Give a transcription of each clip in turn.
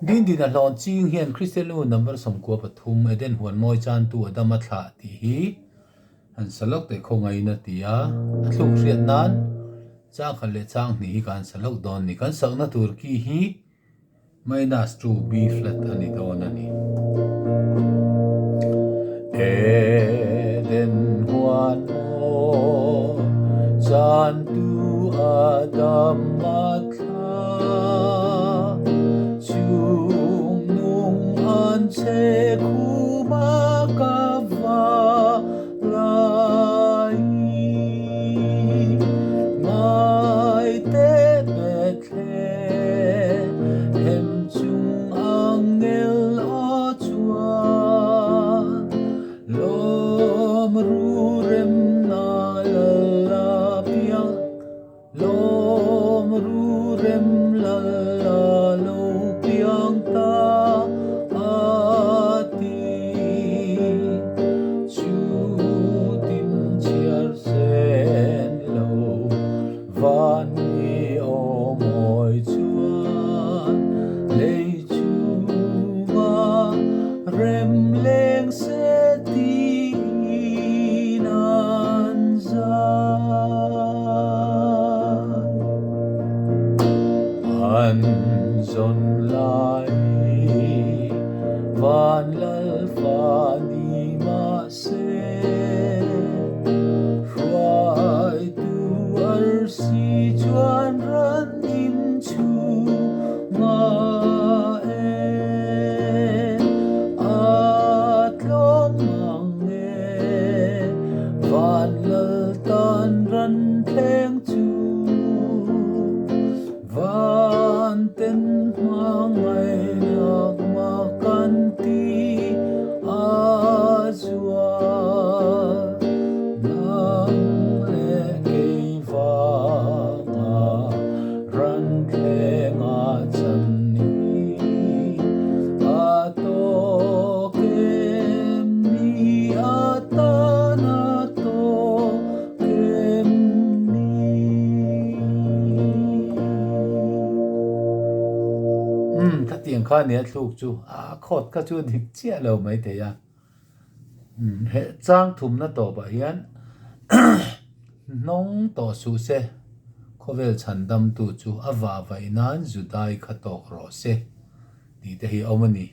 din din a lon ching hian Christian lu number som ko pathum eden huan moi chan tu adama thla ti hi an salok te khongai na tia athluk riat nan chang khale chang ni hi kan salok don ni kan sakna tur ki hi minus 2 b flat ani don ani eden huan mo chan tu adama se kuma kava lai mai te bethe hem chung angel a chuan lom rurem na la pia lom rurem la lo piang ta van ni o moi chuan lei chu ma rem leng se ti nan za an zon lai van lal fa ni ma se si chuan ran in chu ma atlom mang van lal tan ran thleng chu van ten mangai nak ma kan ti a zuaถ้าเตียงข้าเนี้ยลูกจูโคตรก็จูดิเจี๊ยเราไม่แต่ยาเหตุจ้างทุ่มนั่นต่อไปยันน้องต่อสู้เสเขาเวลฉันดำตูจูอาวาไว้นานจุดได้ขัดตอกรอเสดีแต่ฮีเอามันนี่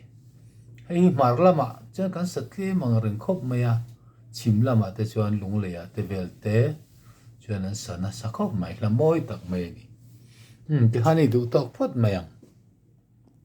ให้มาร์ละมาเจ้ากันสักเล่มังเริงคบไหมอะชิมละมาแต่ชวนลุงเลยอะแต่เวลเตชวนนั้นสนะสักคบไหมละมอยตักไม่นี่ที่ฮันนี่ดูตอกพดไหมยัง